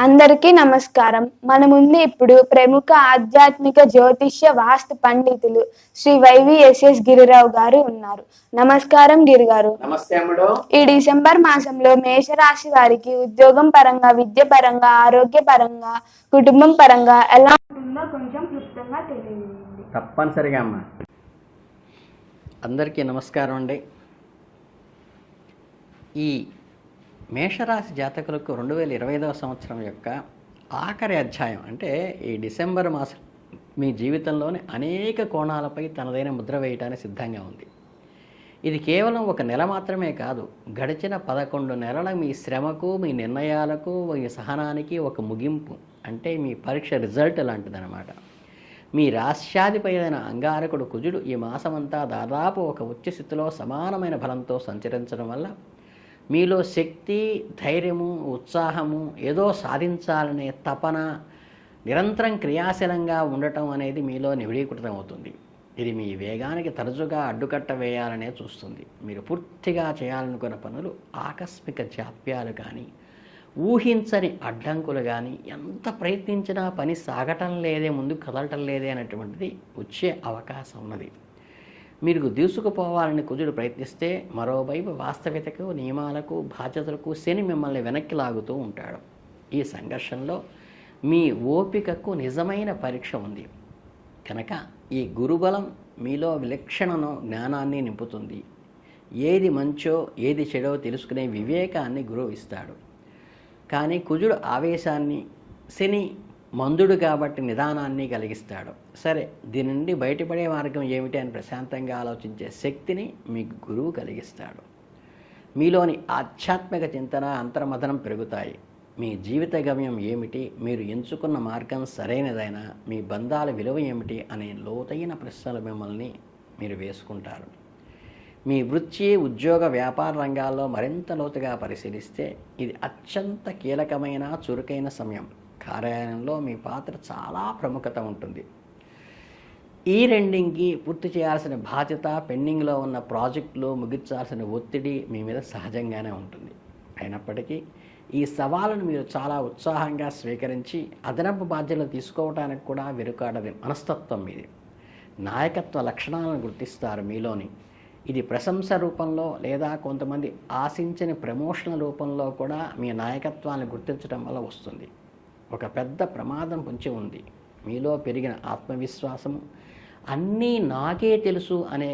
అందరికీ నమస్కారం. మన ముందు ఇప్పుడు ప్రముఖ ఆధ్యాత్మిక జ్యోతిష్య వాస్తు పండితులు శ్రీ వైవిఎస్ఎస్ గిరిరావు గారు ఉన్నారు. నమస్కారం గిరిగారు. నమస్తే అమ్మడు. ఈ డిసెంబర్ మాసంలో మేషరాశి వారికి ఉద్యోగం పరంగా, విద్య పరంగా, ఆరోగ్య పరంగా, కుటుంబం పరంగా ఎలా ఉంటుందో కొంచెం క్లుప్తంగా తెలియజేయండి. తప్పనిసరిగా అమ్మ. అందరికీ నమస్కారం అండి. ఈ మేషరాశి జాతకులకు 2025వ సంవత్సరం యొక్క ఆఖరి అధ్యాయం అంటే ఈ డిసెంబర్ మాసం మీ జీవితంలోని అనేక కోణాలపై తనదైన ముద్ర వేయటానికి సిద్ధంగా ఉంది. ఇది కేవలం ఒక నెల మాత్రమే కాదు, గడిచిన 11 నెలల మీ శ్రమకు, మీ నిర్ణయాలకు, మీ సహనానికి ఒక ముగింపు. అంటే మీ పరీక్ష రిజల్ట్ లాంటిదన్నమాట. మీ రాశ్యాధిపతి అయిన అంగారకుడు కుజుడు ఈ మాసమంతా దాదాపు ఒక ఉచ్చ స్థితిలో సమానమైన బలంతో సంచరించడం వల్ల మీలో శక్తి, ధైర్యము, ఉత్సాహము, ఏదో సాధించాలనే తపన, నిరంతరం క్రియాశీలంగా ఉండటం అనేది మీలో నివిడీకృతం అవుతుంది. ఇది మీ వేగానికి తరచుగా అడ్డుకట్ట వేయాలనే చూస్తుంది. మీరు పూర్తిగా చేయాలనుకున్న పనులు ఆకస్మిక జాప్యాలు కానీ, ఊహించని అడ్డంకులు కానీ, ఎంత ప్రయత్నించినా పని సాగటం లేదే, ముందుకు కదలటం లేదే అనేటువంటిది వచ్చే అవకాశం ఉన్నది. మీరు దూసుకుపోవాలని కుజుడు ప్రయత్నిస్తే మరోవైపు వాస్తవికతకు, నియమాలకు, బాధ్యతలకు శని మిమ్మల్ని వెనక్కి లాగుతూ ఉంటాడు. ఈ సంఘర్షణలో మీ ఓపికకు నిజమైన పరీక్ష ఉంది కనుక ఈ గురుబలం మీలో విలక్షణను, జ్ఞానాన్ని నింపుతుంది. ఏది మంచో ఏది చెడో తెలుసుకునే వివేకాన్ని గురువు ఇస్తాడు. కానీ కుజుడు ఆవేశాన్ని, శని మందుడు కాబట్టి నిదానాన్ని కలిగిస్తాడు. సరే, దీని నుండి బయటపడే మార్గం ఏమిటి అని ప్రశాంతంగా ఆలోచించే శక్తిని మీకు గురువు కలిగిస్తాడు. మీలోని ఆధ్యాత్మిక చింతన, అంతర్మథనం పెరుగుతాయి. మీ జీవిత గమ్యం ఏమిటి, మీరు ఎంచుకున్న మార్గం సరైనదైనా, మీ బంధాల విలువ ఏమిటి అనే లోతైన ప్రశ్నలు మిమ్మల్ని మీరు వేసుకుంటారు. మీ వృత్తి, ఉద్యోగ, వ్యాపార రంగాల్లో మరింత లోతుగా పరిశీలిస్తే ఇది అత్యంత కీలకమైన, చురుకైన సమయం. కార్యాలయంలో మీ పాత్ర చాలా ప్రాముఖ్యత ఉంటుంది. ఈ రెండింటికి పూర్తి చేయాల్సిన బాధ్యత, పెండింగ్లో ఉన్న ప్రాజెక్టులు ముగించాల్సిన ఒత్తిడి మీ మీద సహజంగానే ఉంటుంది. అయినప్పటికీ ఈ సవాళ్ళను మీరు చాలా ఉత్సాహంగా స్వీకరించి అదనపు బాధ్యతలు తీసుకోవడానికి కూడా వెనుకాడని మనస్తత్వం మీది. నాయకత్వ లక్షణాలను గుర్తిస్తారు మీలోని. ఇది ప్రశంస రూపంలో లేదా కొంతమంది ఆశించని ప్రమోషన్ల రూపంలో కూడా మీ నాయకత్వాన్ని గుర్తించడం వల్ల వస్తుంది. ఒక పెద్ద ప్రమాదం పొంచి ఉంది. మీలో పెరిగిన ఆత్మవిశ్వాసము, అన్నీ నాకే తెలుసు అనే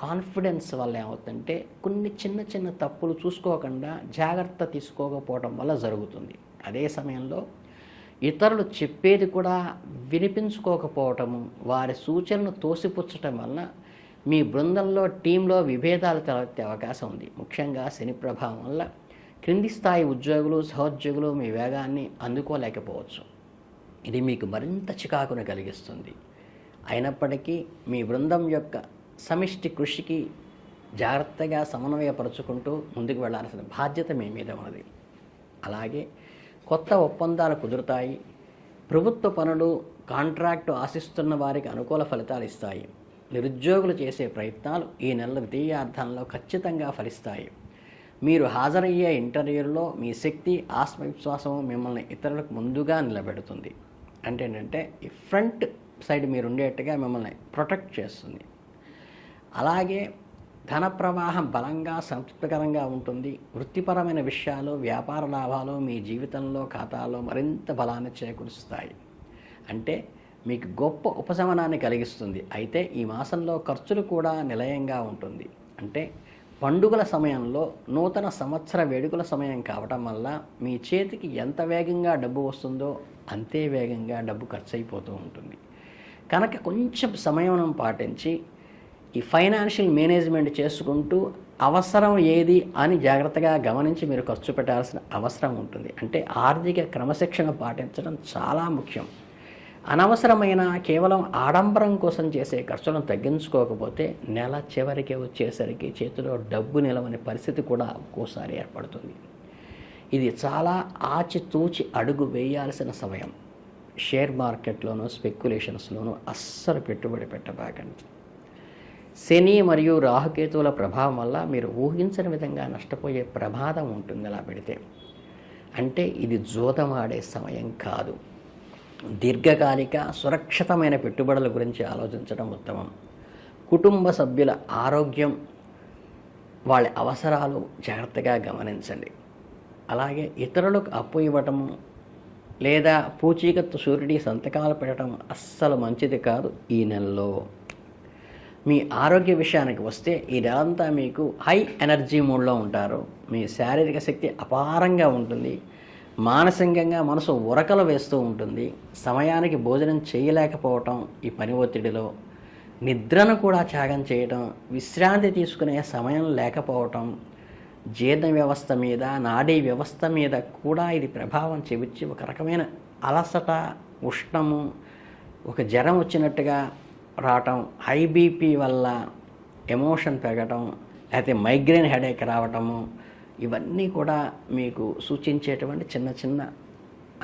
కాన్ఫిడెన్స్ వల్ల ఏమవుతుందంటే కొన్ని చిన్న చిన్న తప్పులు చూసుకోకుండా జాగ్రత్త తీసుకోకపోవడం వల్ల జరుగుతుంది. అదే సమయంలో ఇతరులు చెప్పేది కూడా వినిపించుకోకపోవటము, వారి సూచనలు తోసిపుచ్చటం వల్ల మీ బృందంలో, టీంలో విభేదాలు తలెత్తే అవకాశం ఉంది. ముఖ్యంగా శని ప్రభావం వల్ల క్రింది స్థాయి ఉద్యోగులు, సహోద్యోగులు మీ వేగాన్ని అందుకోలేకపోవచ్చు. ఇది మీకు మరింత చికాకును కలిగిస్తుంది. అయినప్పటికీ మీ బృందం యొక్క సమిష్టి కృషికి జాగ్రత్తగా సమన్వయపరుచుకుంటూ ముందుకు వెళ్లాల్సిన బాధ్యత మీ మీద ఉన్నది. అలాగే కొత్త ఒప్పందాలు కుదురుతాయి. ప్రభుత్వ పనులు, కాంట్రాక్టు ఆశిస్తున్న వారికి అనుకూల ఫలితాలు ఇస్తాయి. నిరుద్యోగులు చేసే ప్రయత్నాలు ఈ నెల ద్వితీయార్థంలో ఖచ్చితంగా ఫలిస్తాయి. మీరు హాజరయ్యే ఇంటర్వ్యూలో మీ శక్తి, ఆత్మవిశ్వాసము మిమ్మల్ని ఇతరులకు ముందుగా నిలబెడుతుంది. అంటే ఏంటంటే ఈ ఫ్రంట్ సైడ్ మీరు ఉండేట్టుగా మిమ్మల్ని ప్రొటెక్ట్ చేస్తుంది. అలాగే ధన ప్రవాహం బలంగా, సంతృప్తికరంగా ఉంటుంది. వృత్తిపరమైన విషయాలు, వ్యాపార లాభాలు మీ జీవితంలో, ఖాతాలో మరింత బలాన్ని చేకూరుస్తాయి. అంటే మీకు గొప్ప ఉపశమనాన్ని కలిగిస్తుంది. అయితే ఈ మాసంలో ఖర్చులు కూడా నిలయంగా ఉంటుంది. అంటే పండుగల సమయంలో, నూతన సంవత్సర వేడుకల సమయం కావటం వల్ల మీ చేతికి ఎంత వేగంగా డబ్బు వస్తుందో అంతే వేగంగా డబ్బు ఖర్చు అయిపోతూ ఉంటుంది. కనుక కొంచెం సమయం పాటించి ఈ ఫైనాన్షియల్ మేనేజ్మెంట్ చేసుకుంటూ అవసరం ఏది అని జాగ్రత్తగా గమనించి మీరు ఖర్చు పెట్టాల్సిన అవసరం ఉంటుంది. అంటే ఆర్థిక క్రమశిక్షణ పాటించడం చాలా ముఖ్యం. అనవసరమైన కేవలం ఆడంబరం కోసం చేసే ఖర్చులను తగ్గించుకోకపోతే నెల చివరికి వచ్చేసరికి చేతిలో డబ్బు నిలవని పరిస్థితి కూడా ఒక్కోసారి ఏర్పడుతుంది. ఇది చాలా ఆచితూచి అడుగు వేయాల్సిన సమయం. షేర్ మార్కెట్లోనూ, స్పెక్యులేషన్స్లోనూ అస్సలు పెట్టుబడి పెట్టబాకండి. శని మరియు రాహుకేతువుల ప్రభావం వల్ల మీరు ఊహించని విధంగా నష్టపోయే ప్రమాదం ఉంటుంది అలా పెడితే. అంటే ఇది జూదమాడే సమయం కాదు. దీర్ఘకాలిక సురక్షితమైన పెట్టుబడుల గురించి ఆలోచించడం ఉత్తమం. కుటుంబ సభ్యుల ఆరోగ్యం, వాళ్ళ అవసరాలు జాగ్రత్తగా గమనించండి. అలాగే ఇతరులకు అప్పు ఇవ్వటము లేదా పూచీకత్తు షూరిటీ సంతకాలు పెట్టడం అస్సలు మంచిది కాదు ఈ నెలలో. మీ ఆరోగ్య విషయానికి వస్తే ఈ నెలంతా మీకు హై ఎనర్జీ మూడ్లో ఉంటారు. మీ శారీరక శక్తి అపారంగా ఉంటుంది. మానసికంగా మనసు ఉరకలు వేస్తూ ఉంటుంది. సమయానికి భోజనం చేయలేకపోవటం, ఈ పని ఒత్తిడిలో నిద్రను కూడా త్యాగం చేయటం, విశ్రాంతి తీసుకునే సమయం లేకపోవటం, జీర్ణ వ్యవస్థ మీద, నాడీ వ్యవస్థ మీద కూడా ఇది ప్రభావం చూపించి ఒక రకమైన అలసట, ఉష్ణము, ఒక జ్వరం వచ్చినట్టుగా రావటం, హై బీపీ వల్ల ఎమోషన్ పెరగటం, లేకపోతే మైగ్రేన్ హెడేక్ రావటము, ఇవన్నీ కూడా మీకు సూచించేటువంటి చిన్న చిన్న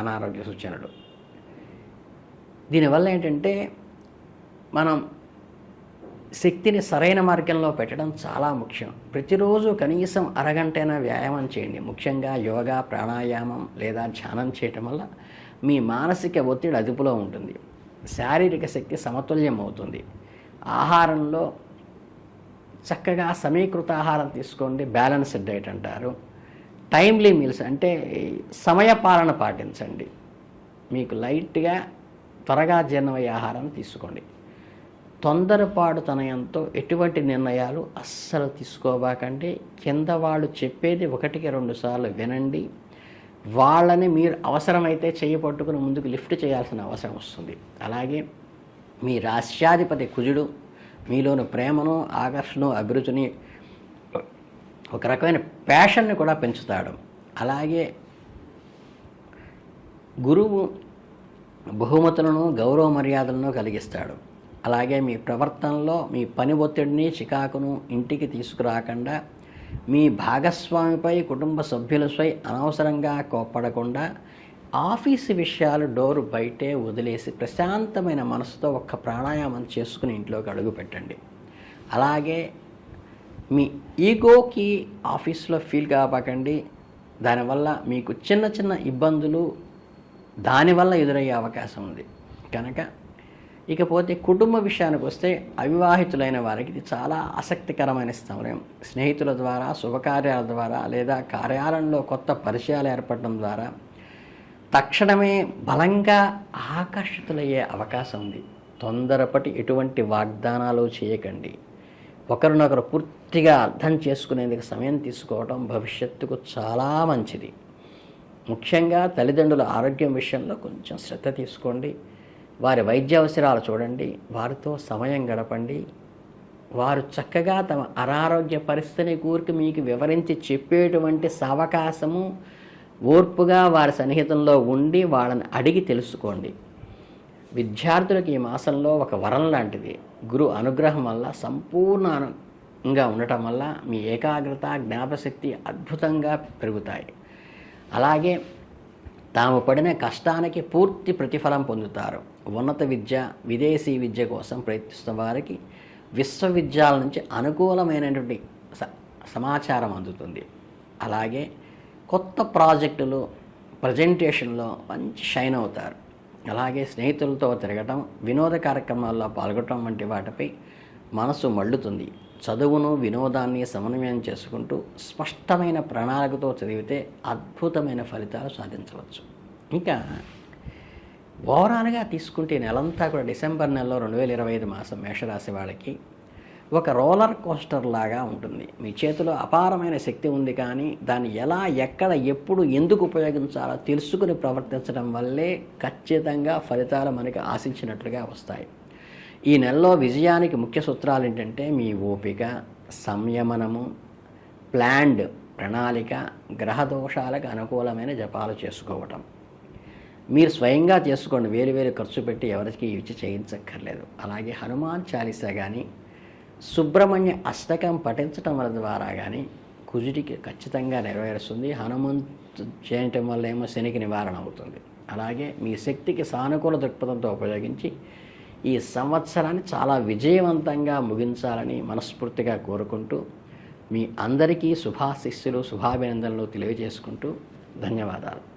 అనారోగ్య సూచనలు. దీనివల్ల ఏంటంటే మనం శక్తిని సరైన మార్గంలో పెట్టడం చాలా ముఖ్యం. ప్రతిరోజు కనీసం అరగంటైనా వ్యాయామం చేయండి. ముఖ్యంగా యోగా, ప్రాణాయామం లేదా ధ్యానం చేయటం వల్ల మీ మానసిక ఒత్తిడి అదుపులో ఉంటుంది. శారీరక శక్తి సమతుల్యం అవుతుంది. ఆహారంలో చక్కగా సమీకృత ఆహారం తీసుకోండి. బ్యాలెన్స్డ్ డైట్ అంటారు. టైమ్లీ మీల్స్ అంటే సమయపాలన పాటించండి. మీకు లైట్గా త్వరగా జీర్ణమయ్యే ఆహారం తీసుకోండి. తొందరపాటుతనయంతో ఎటువంటి నిర్ణయాలు అస్సలు తీసుకోబాకండి. కింద వాళ్ళు చెప్పేది 1-2 సార్లు వినండి. వాళ్ళని మీరు అవసరమైతే చేయి పట్టుకుని ముందుకు లిఫ్ట్ చేయాల్సిన అవసరం వస్తుంది. అలాగే మీ రాష్ట్రాధిపతి కుజుడు మీలోని ప్రేమను, ఆకర్షణ, అభిరుచిని, ఒక రకమైన ప్యాషన్ని కూడా పెంచుతాడు. అలాగే గురువు బహుమతులను, గౌరవ మర్యాదలను కలిగిస్తాడు. అలాగే మీ ప్రవర్తనలో మీ పని ఒత్తిడిని, చికాకును ఇంటికి తీసుకురాకుండా, మీ భాగస్వామిపై, కుటుంబ సభ్యులపై అనవసరంగా కోప్పడకుండా, ఆఫీసు విషయాలు డోరు బయటే వదిలేసి ప్రశాంతమైన మనసుతో ఒక్క ప్రాణాయామం చేసుకుని ఇంట్లోకి అడుగు పెట్టండి. అలాగే మీ ఈగోకి ఆఫీస్లో ఫీల్ కాపాకండి. దానివల్ల మీకు చిన్న చిన్న ఇబ్బందులు దానివల్ల ఎదురయ్యే అవకాశం ఉంది కనుక. ఇకపోతే కుటుంబ విషయానికి వస్తే అవివాహితులైన వారికి ఇది చాలా ఆసక్తికరమైన సమయం. స్నేహితుల ద్వారా, శుభకార్యాల ద్వారా లేదా కార్యాలయంలో కొత్త పరిచయాలు ఏర్పడడం ద్వారా తక్షణమే బలంగా ఆకర్షితులయ్యే అవకాశం ఉంది. తొందరపడి ఎటువంటి వాగ్దానాలు చేయకండి. ఒకరినొకరు పూర్తిగా అర్థం చేసుకునేందుకు సమయం తీసుకోవడం భవిష్యత్తుకు చాలా మంచిది. ముఖ్యంగా తల్లిదండ్రుల ఆరోగ్యం విషయంలో కొంచెం శ్రద్ధ తీసుకోండి. వారి వైద్య అవసరాలు చూడండి. వారితో సమయం గడపండి. వారు చక్కగా తమ అనారోగ్య పరిస్థితిని కూర్చి మీకు వివరించి చెప్పేటువంటి సావకాశము, ఓర్పుగా వారి సన్నిహితంలో ఉండి వాళ్ళని అడిగి తెలుసుకోండి. విద్యార్థులకు ఈ మాసంలో ఒక వరం లాంటిది. గురు అనుగ్రహం వల్ల సంపూర్ణంగా ఉండటం వల్ల మీ ఏకాగ్రత, జ్ఞాపశక్తి అద్భుతంగా పెరుగుతాయి. అలాగే తాము పడిన కష్టానికి పూర్తి ప్రతిఫలం పొందుతారు. ఉన్నత విద్య, విదేశీ విద్య కోసం ప్రయత్నిస్తున్న వారికి విశ్వవిద్యాలయం నుంచి అనుకూలమైనటువంటి సమాచారం అందుతుంది. అలాగే కొత్త ప్రాజెక్టులు, ప్రజెంటేషన్లో మంచి షైన్ అవుతారు. అలాగే స్నేహితులతో తిరగటం, వినోద కార్యక్రమాల్లో పాల్గొనడం వంటి వాటిపై మనసు మళ్ళుతుంది. చదువును, వినోదాన్ని సమన్వయం చేసుకుంటూ స్పష్టమైన ప్రణాళికతో చదివితే అద్భుతమైన ఫలితాలు సాధించవచ్చు. ఇంకా ఓవరాల్గా తీసుకుంటే నెలంతా కూడా డిసెంబర్ నెలలో 2025 మాసం మేషరాశి వాళ్ళకి ఒక రోలర్ కోస్టర్ లాగా ఉంటుంది. మీ చేతిలో అపారమైన శక్తి ఉంది, కానీ దాన్ని ఎలా, ఎక్కడ, ఎప్పుడు, ఎందుకు ఉపయోగించాలో తెలుసుకుని ప్రవర్తించడం వల్లే ఖచ్చితంగా ఫలితాలు మనకి ఆశించినట్లుగా వస్తాయి. ఈ నెలలో విజయానికి ముఖ్య సూత్రాలు ఏంటంటే మీ ఓపిక, సంయమనము, ప్లాన్డ్ ప్రణాళిక, గ్రహదోషాలకు అనుకూలమైన జపాలు చేసుకోవటం. మీరు స్వయంగా చేసుకోండి. వేరు ఖర్చు పెట్టి ఎవరికి ఇచ్చి చేయించక్కర్లేదు. అలాగే హనుమాన్ చాలీసా కానీ, సుబ్రహ్మణ్య అష్టకం పఠించటం వల్ల ద్వారా కానీ కుజుడికి ఖచ్చితంగా నెరవేరుస్తుంది. హనుమంతు చేయటం వల్ల ఏమో శనికి నివారణ అవుతుంది. అలాగే మీ శక్తికి సానుకూల దృక్పథంతో ఉపయోగించి ఈ సంవత్సరాన్ని చాలా విజయవంతంగా ముగించాలని మనస్ఫూర్తిగా కోరుకుంటూ మీ అందరికీ శుభాశిస్సులు, శుభాభినందనలు తెలియజేసుకుంటూ ధన్యవాదాలు.